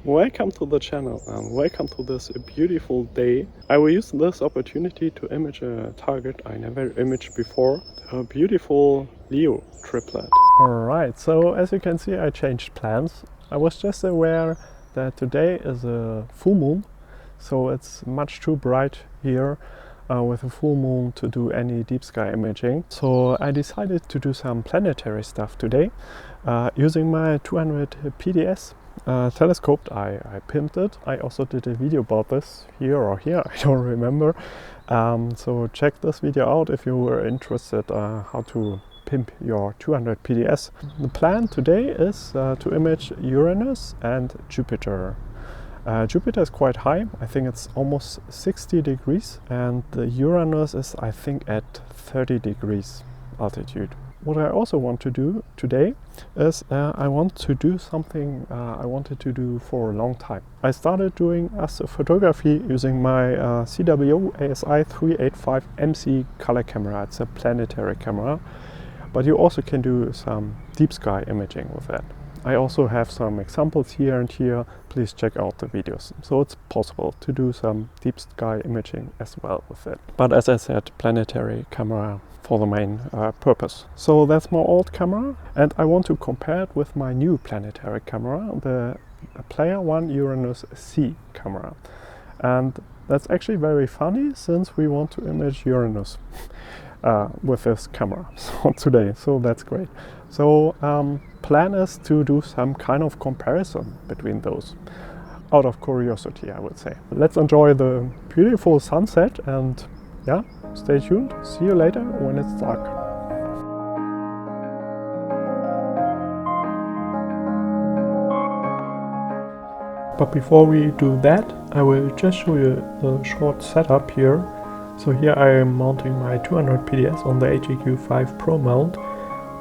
Welcome to the channel and welcome to this beautiful day. I will use this opportunity to image a target I never imaged before, a beautiful Leo triplet. Alright, so as you can see I changed plans. I was just aware that today is a full moon, so it's much too bright here with a full moon to do any deep sky imaging. So I decided to do some planetary stuff today using my 200 PDS telescope. I pimped it. I also did a video about this here or here, I don't remember. So check this video out if you were interested how to pimp your 200 PDS. The plan today is to image Uranus and Jupiter. Jupiter is quite high, I think it's almost 60 degrees, and the Uranus is I think at 30 degrees altitude. What I also want to do today is I want to do something I wanted to do for a long time. I started doing astrophotography using my CW ASI 385 MC color camera. It's a planetary camera, but you also can do some deep sky imaging with that. I also have some examples here and here. Please check out the videos. So it's possible to do some deep sky imaging as well with it. But as I said, planetary camera for the main purpose. So that's my old camera, and I want to compare it with my new planetary camera, the Player One Uranus-C camera. And that's actually very funny since we want to image Uranus with this camera today, so that's great. So plan is to do some kind of comparison between those, out of curiosity I would say. Let's enjoy the beautiful sunset and yeah, stay tuned. See you later when it's dark. But before we do that, I will just show you the short setup here. So here I am mounting my 200 PDS on the HEQ5 Pro mount,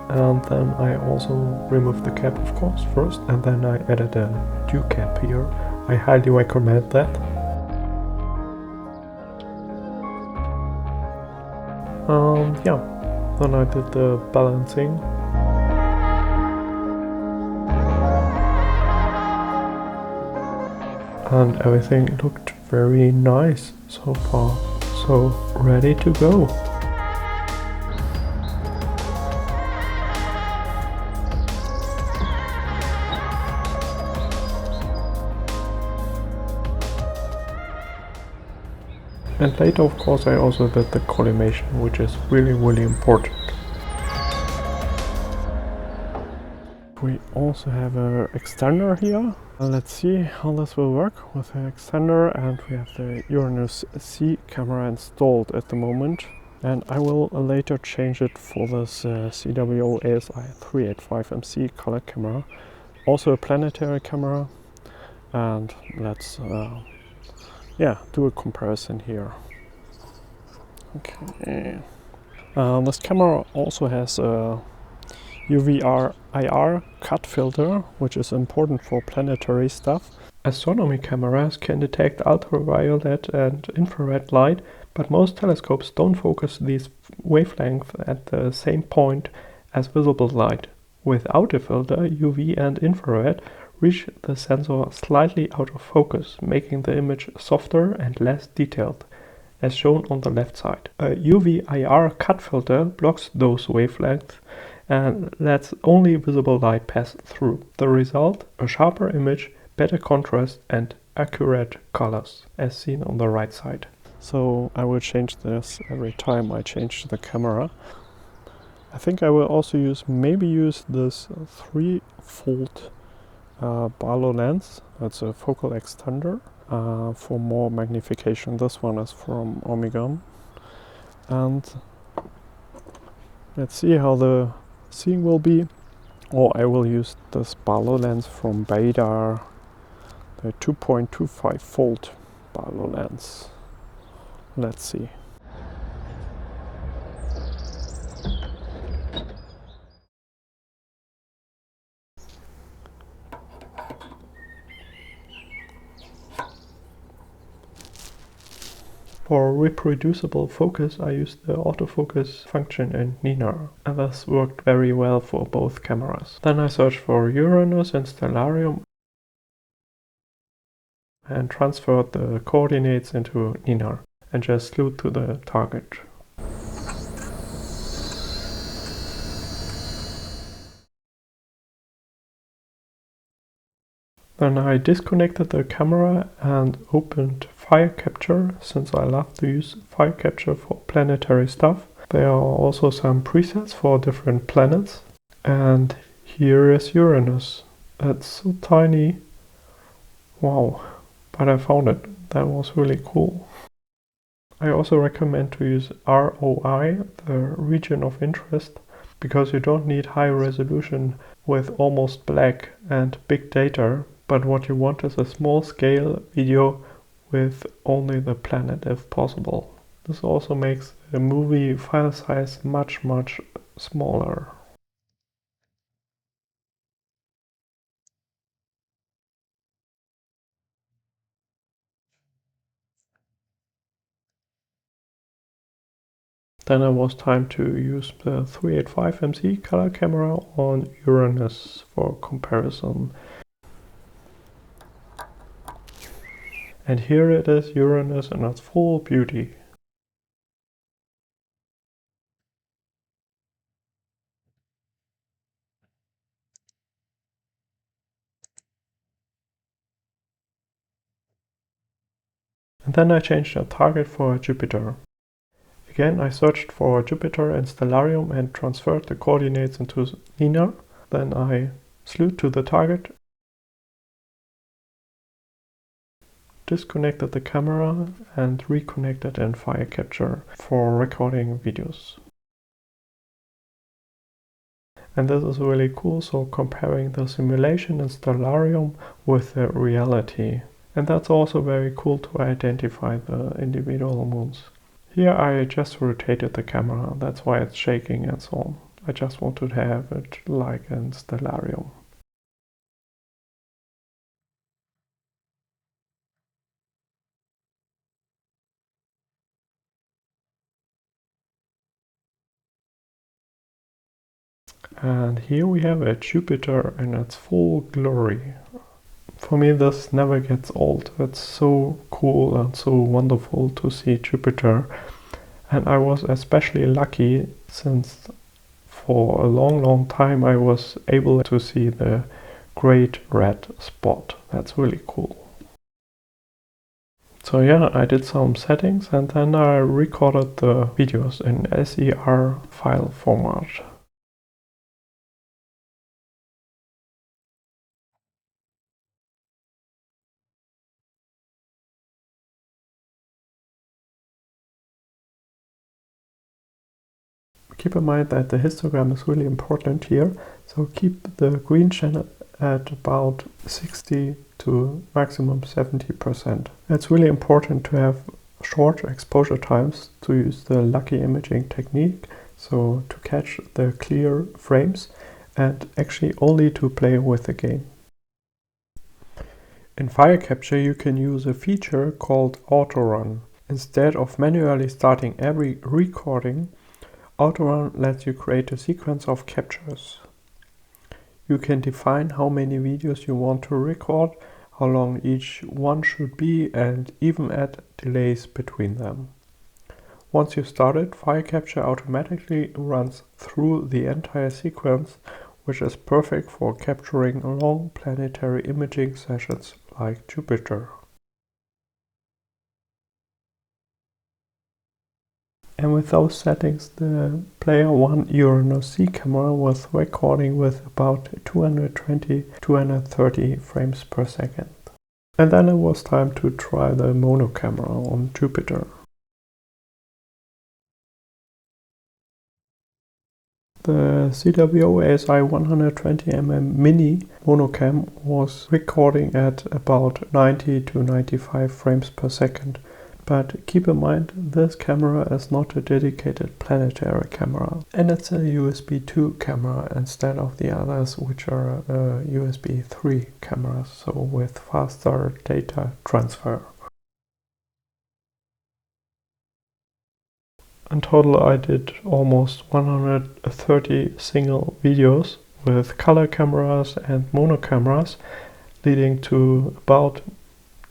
and then I also removed the cap of course first, and then I added a dew cap here. I highly recommend that. And yeah, then I did the balancing. And everything looked very nice so far. So ready to go. And later of course I also did the collimation, which is really important. We also have an extender here. Let's see how this will work with the extender, and we have the Uranus-C camera installed at the moment. And I will later change it for this CW ASI 385 MC color camera. Also a planetary camera. And let's yeah, do a comparison here. Okay. This camera also has a UV-IR cut filter, which is important for planetary stuff. Astronomy cameras can detect ultraviolet and infrared light, but most telescopes don't focus these wavelengths at the same point as visible light. Without a filter, UV and infrared reach the sensor slightly out of focus, making the image softer and less detailed, as shown on the left side. A UV-IR cut filter blocks those wavelengths and lets only visible light pass through. The result, a sharper image, better contrast and accurate colors, as seen on the right side. So I will change this every time I change the camera. I think I will also use this 3-fold Barlow lens. That's a focal extender for more magnification. This one is from Omega. And let's see how the seeing will be. Or I will use this Barlow lens from Beta, the 2.25 fold Barlow lens. Let's see. For reproducible focus, I used the autofocus function in Nina, and this worked very well for both cameras. Then I searched for Uranus and Stellarium and transferred the coordinates into Nina and just flew to the target. Then I disconnected the camera and opened Fire Capture, since I love to use Fire Capture for planetary stuff. There are also some presets for different planets. And here is Uranus. It's so tiny. Wow. But I found it. That was really cool. I also recommend to use ROI, the region of interest, because you don't need high resolution with almost black and big data, but what you want is a small scale video with only the planet if possible. This also makes the movie file size much smaller. Then it was time to use the 385MC color camera on Uranus for comparison. And here it is, Uranus in its full beauty. And then I changed the target for Jupiter. Again, I searched for Jupiter and Stellarium and transferred the coordinates into Nina. Then I flew to the target, disconnected the camera and reconnected in Fire Capture for recording videos. And this is really cool, so comparing the simulation in Stellarium with the reality. And that's also very cool to identify the individual moons. Here I just rotated the camera, that's why it's shaking and so on. I just wanted to have it like in Stellarium. And here we have a Jupiter in its full glory. For me this never gets old. It's so cool and so wonderful to see Jupiter. And I was especially lucky since for a long time I was able to see the great red spot. That's really cool. So yeah, I did some settings and then I recorded the videos in SER file format. Keep in mind that the histogram is really important here, so keep the green channel at about 60 to maximum 70%. It's really important to have short exposure times to use the lucky imaging technique, so to catch the clear frames and actually only to play with the game. In Fire Capture you can use a feature called autorun. Instead of manually starting every recording, autorun lets you create a sequence of captures. You can define how many videos you want to record, how long each one should be, and even add delays between them. Once you've started, Fire Capture automatically runs through the entire sequence, which is perfect for capturing long planetary imaging sessions like Jupiter. And with those settings, the Player 1 Uranus-C camera was recording with about 220-230 frames per second. And then it was time to try the mono camera on Jupiter. The CWO ASI 120mm Mini monocam was recording at about 90-95 frames per second. But keep in mind, this camera is not a dedicated planetary camera, and it's a USB 2 camera instead of the others, which are USB 3 cameras, so with faster data transfer. In total I did almost 130 single videos with color cameras and mono cameras, leading to about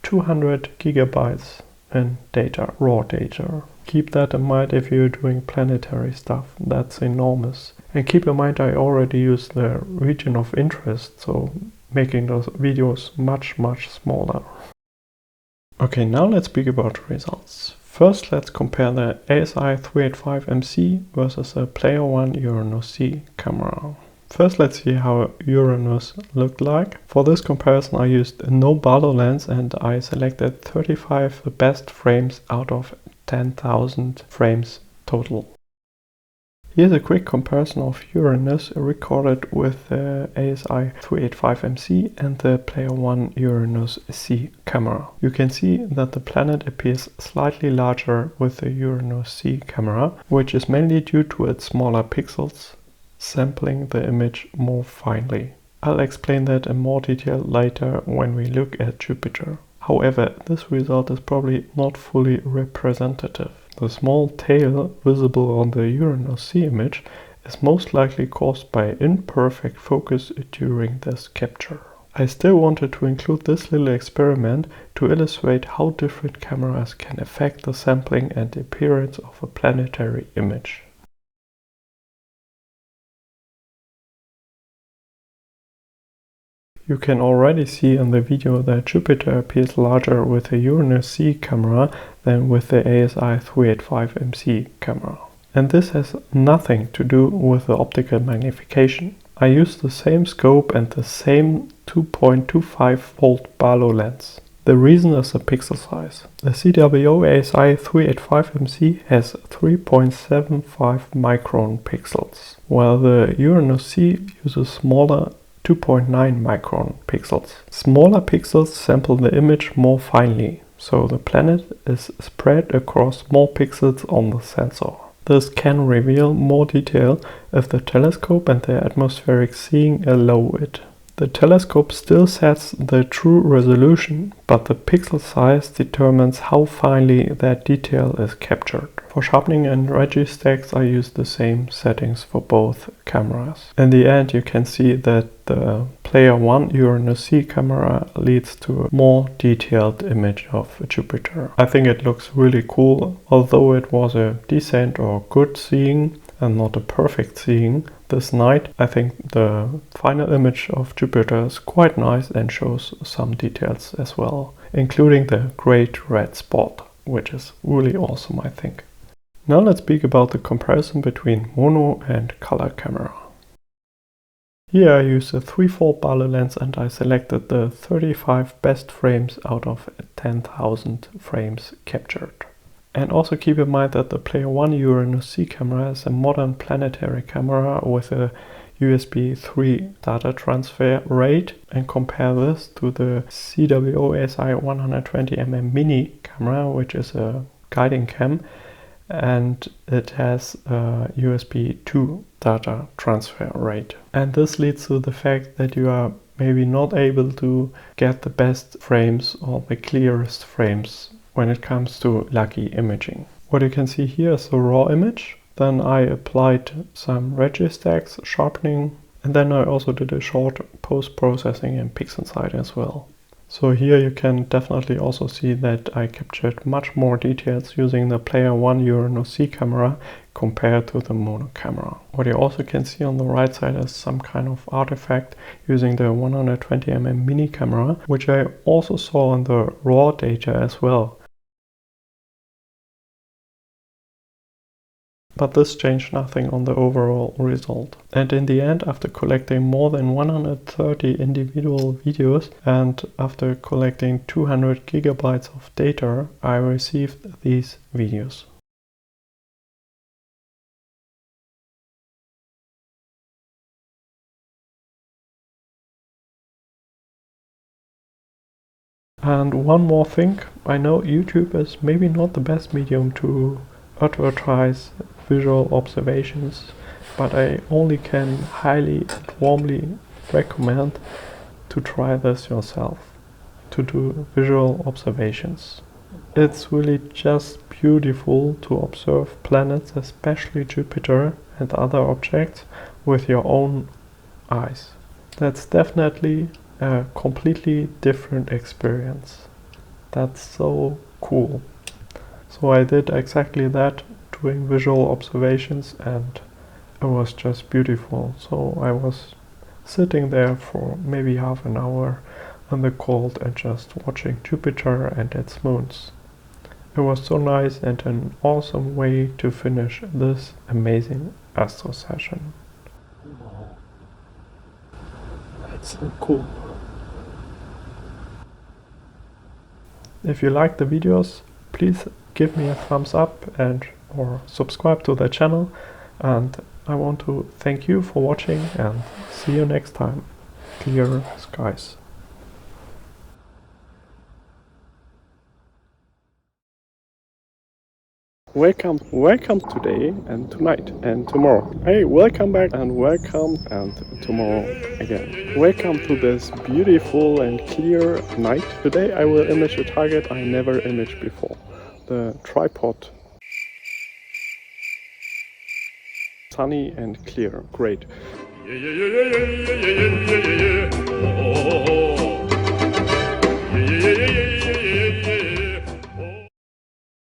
200 gigabytes in data, raw data. Keep that in mind if you're doing planetary stuff. That's enormous. And keep in mind I already used the region of interest, so making those videos much smaller. Okay, now let's speak about results. First, let's compare the ASI 385MC versus the Player One Uranus-C camera. First, let's see how Uranus looked like. For this comparison, I used a no Barlow lens and I selected 35 the best frames out of 10,000 frames total. Here's a quick comparison of Uranus recorded with the ASI 385MC and the Player One Uranus-C camera. You can see that the planet appears slightly larger with the Uranus-C camera, which is mainly due to its smaller pixels, sampling the image more finely. I'll explain that in more detail later when we look at Jupiter. However, this result is probably not fully representative. The small tail visible on the Uranus-C image is most likely caused by imperfect focus during this capture. I still wanted to include this little experiment to illustrate how different cameras can affect the sampling and appearance of a planetary image. You can already see in the video that Jupiter appears larger with the Uranus-C camera than with the ASI 385MC camera. And this has nothing to do with the optical magnification. I used the same scope and the same 2.25 volt Barlow lens. The reason is the pixel size. The CWO ASI 385MC has 3.75 micron pixels, while the Uranus-C uses smaller 2.9 micron pixels. Smaller pixels sample the image more finely, so the planet is spread across more pixels on the sensor. This can reveal more detail if the telescope and the atmospheric seeing allow it. The telescope still sets the true resolution, but the pixel size determines how finely that detail is captured. For sharpening and registacks, I use the same settings for both cameras. In the end, you can see that the Player One Uranus-C camera leads to a more detailed image of Jupiter. I think it looks really cool. Although it was a decent or good seeing and not a perfect seeing this night, I think the final image of Jupiter is quite nice and shows some details as well, including the great red spot, which is really awesome, I think. Now let's speak about the comparison between mono and color camera. Here I used a 3.4 Barlow lens and I selected the 35 best frames out of 10,000 frames captured. And also keep in mind that the Player One Uranus-C camera is a modern planetary camera with a USB 3 data transfer rate, and compare this to the CWO ASI 120mm mini camera, which is a guiding cam, and it has a USB 2 data transfer rate. And this leads to the fact that you are maybe not able to get the best frames or the clearest frames when it comes to lucky imaging. What you can see here is the raw image. Then I applied some registacks, sharpening, and then I also did a short post-processing in PixInsight as well. So here you can definitely also see that I captured much more details using the Player One Uranus-C camera compared to the mono camera. What you also can see on the right side is some kind of artifact using the 120mm mini camera, which I also saw in the raw data as well. But this changed nothing on the overall result. And in the end, after collecting more than 130 individual videos and after collecting 200 gigabytes of data, I received these videos. And one more thing, I know YouTube is maybe not the best medium to advertise visual observations, but I only can highly and warmly recommend to try this yourself, to do visual observations. It's really just beautiful to observe planets, especially Jupiter and other objects, with your own eyes. That's definitely a completely different experience. That's so cool. So I did exactly that, doing visual observations, and it was just beautiful. So I was sitting there for maybe half an hour in the cold and just watching Jupiter and its moons. It was so nice and an awesome way to finish this amazing astro session. Wow. That's so cool. If you like the videos, please give me a thumbs up and or subscribe to the channel, and I want to thank you for watching and see you next time. Clear skies. Welcome today and tonight and tomorrow. Hey, welcome back and welcome and tomorrow again. Welcome to this beautiful and clear night. Today I will image a target I never imaged before. The tripod. Sunny and clear. Great.